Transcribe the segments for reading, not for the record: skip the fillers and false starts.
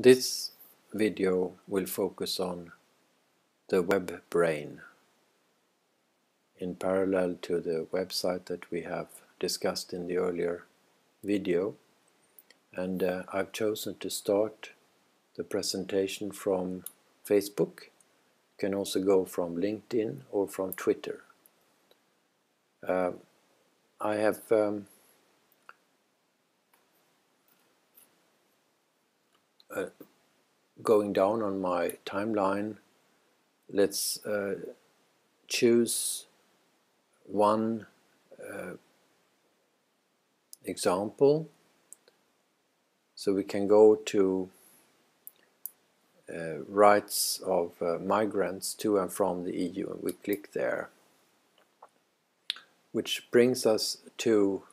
This video will focus on the Webbrain in parallel to the website that we have discussed in the earlier video, and I've chosen to start the presentation from Facebook. You can also go from LinkedIn or from Twitter. I have going down on my timeline, let's choose one example. So we can go to rights of migrants to and from the EU, and we click there, which brings us to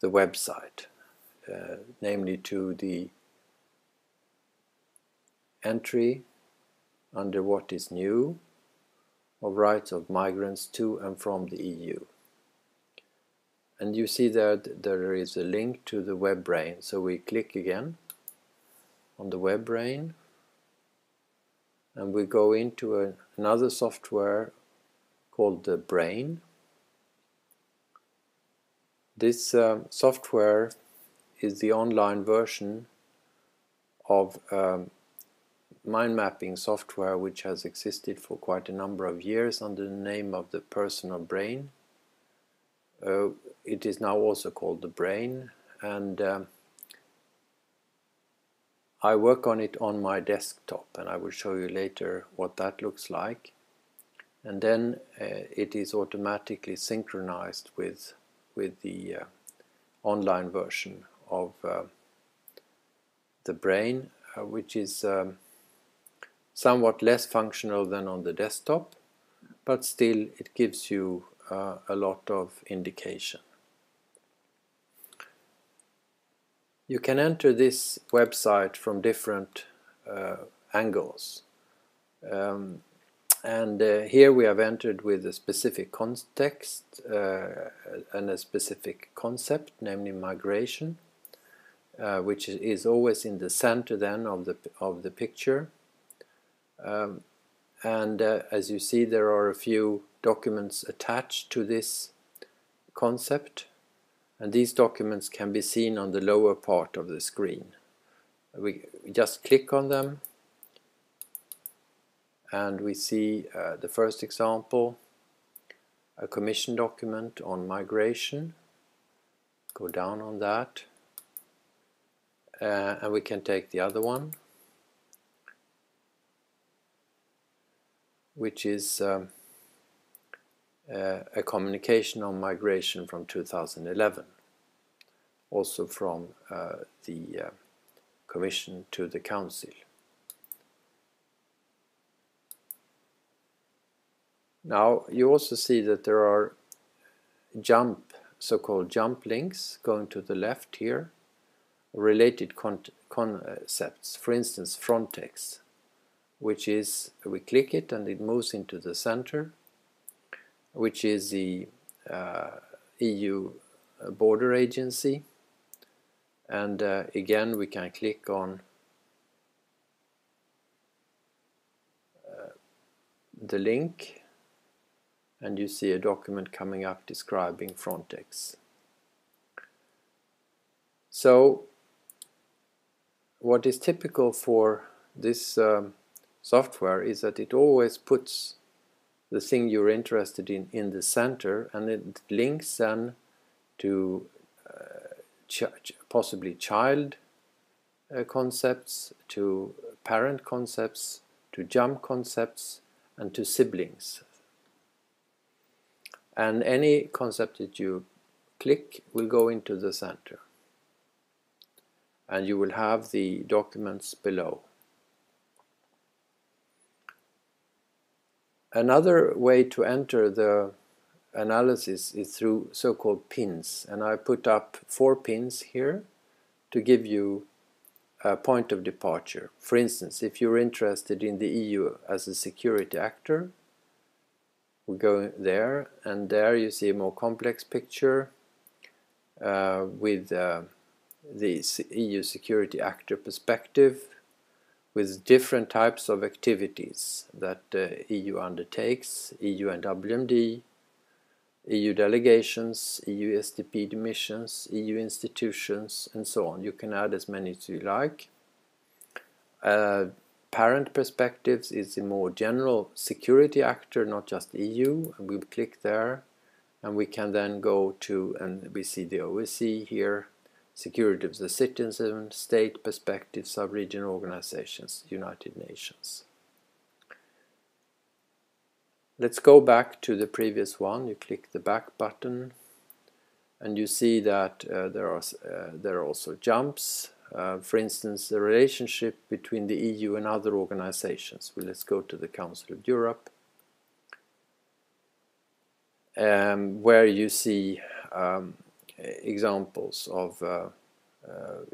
the website, namely to the entry under what is new of rights of migrants to and from the EU. And you see that there is a link to the Webbrain, so we click again on the Webbrain and we go into another software called the Brain. This software is the online version of mind mapping software which has existed for quite a number of years under the name of the personal brain. It is now also called the Brain, and I work on it on my desktop, and I will show you later what that looks like. And then it is automatically synchronized with the online version of the Brain, which is somewhat less functional than on the desktop, but still it gives you a lot of indication. You can enter this website from different angles, and here we have entered with a specific context and a specific concept, namely migration, which is always in the center then of the picture. As you see, there are a few documents attached to this concept, and these documents can be seen on the lower part of the screen. We just click on them and we see the first example, a commission document on migration. Go down on that, and we can take the other one, which is a communication on migration from 2011, also from the Commission to the Council. Now you also see that there are so-called jump links going to the left here, related concepts, for instance Frontex, which is, we click it and it moves into the center, which is the EU border agency, and again we can click on the link and you see a document coming up describing Frontex. So what is typical for this software is that it always puts the thing you're interested in the center, and it links then to possibly child concepts, to parent concepts, to jump concepts, and to siblings. And any concept that you click will go into the center, and you will have the documents below. Another way to enter the analysis is through so-called pins, and I put up 4 pins here to give you a point of departure. For instance, if you're interested in the EU as a security actor, we go there, and there you see a more complex picture with the EU security actor perspective, with different types of activities that EU undertakes, EU and WMD, EU delegations, EU SDP missions, EU institutions, and so on. You can add as many as you like. Parent perspectives is a more general security actor, not just EU, and we'll click there, and we can then go to, and we see the OSCE here, security of the citizen, state perspective, sub-regional organizations, United Nations. Let's go back to the previous one. You click the back button, and you see that there are also jumps. For instance, the relationship between the EU and other organizations. Well, let's go to the Council of Europe, where you see examples of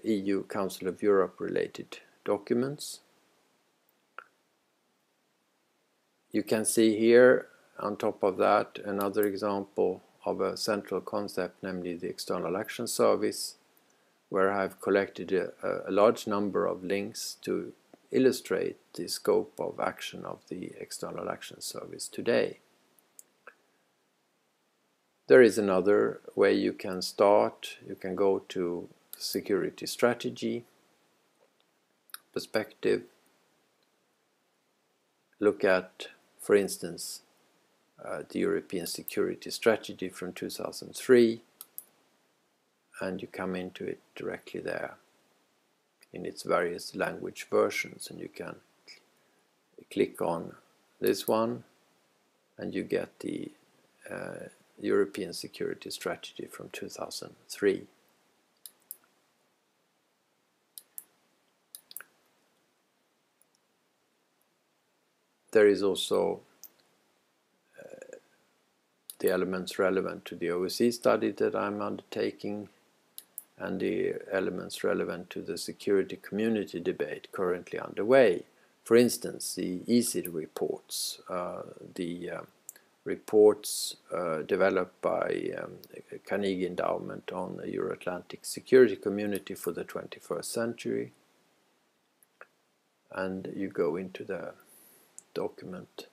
EU Council of Europe related documents. You can see here on top of that another example of a central concept, namely the External Action Service, where I've collected a large number of links to illustrate the scope of action of the External Action Service today. There is another way you can start. You can go to security strategy, perspective, look at, for instance, the European Security Strategy from 2003, and you come into it directly there in its various language versions, and you can click on this one and you get the European Security Strategy from 2003. There is also the elements relevant to the OSCE study that I'm undertaking, and the elements relevant to the security community debate currently underway. For instance, the ESID reports, the reports developed by Carnegie Endowment on the Euro-Atlantic Security Community for the 21st century. And you go into the document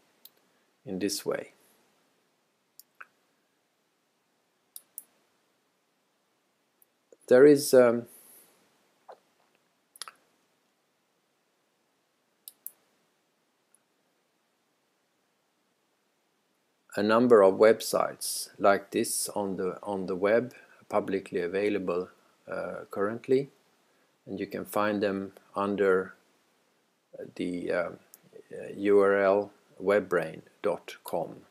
in this way. There is a number of websites like this on the web, publicly available currently, and you can find them under the URL webbrain.com,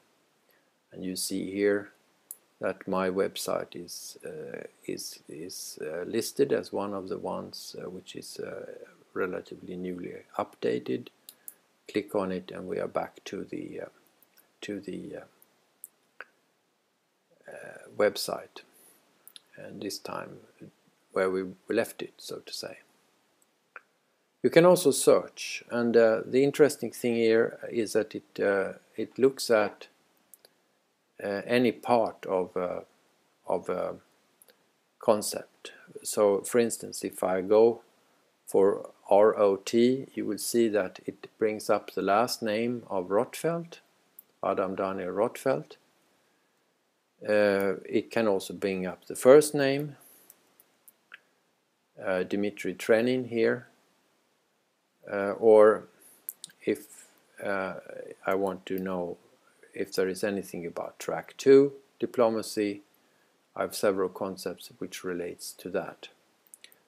and you see here that my website is listed as one of the ones which is relatively newly updated. Click on it and we are back to the website, and this time where we left it, so to say. You can also search, and the interesting thing here is that it looks at any part of a concept. So, for instance, if I go for ROT, you will see that it brings up the last name of Rotfeld, Adam Daniel Rotfeld. It can also bring up the first name, Dmitry Trenin here, or if I want to know if there is anything about track 2, diplomacy, I have several concepts which relates to that.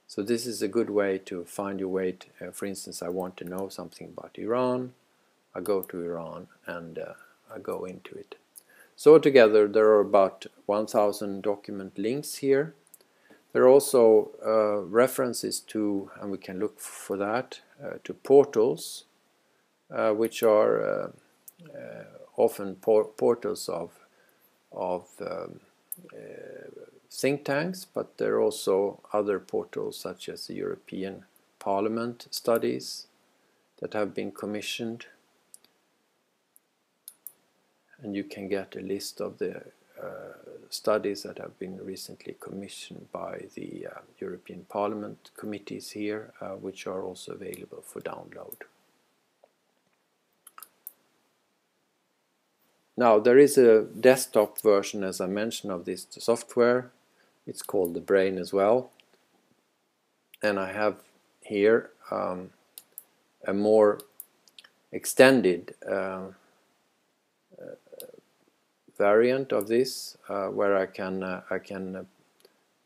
So this is a good way to find your way to, for instance, I want to know something about Iran, I go to Iran and I go into it. So altogether there are about 1,000 document links here. There are also references to, and we can look for that, to portals, which are often portals of think tanks, but there are also other portals such as the European Parliament studies that have been commissioned, and you can get a list of the studies that have been recently commissioned by the European Parliament committees here, which are also available for download. Now there is a desktop version, as I mentioned, of this software. It's called the Webbrain as well, and I have here a more extended variant of this, where I can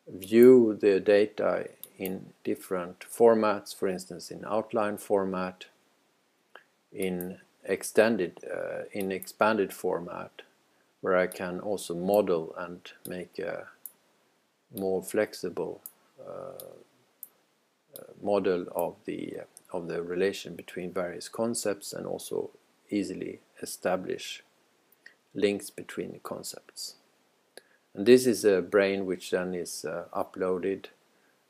view the data in different formats, for instance in outline format, in expanded format, where I can also model and make a more flexible model of the relation between various concepts, and also easily establish links between the concepts. And this is a brain which then is uploaded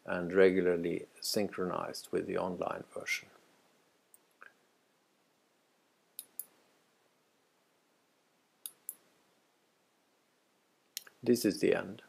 and regularly synchronized with the online version. This is the end.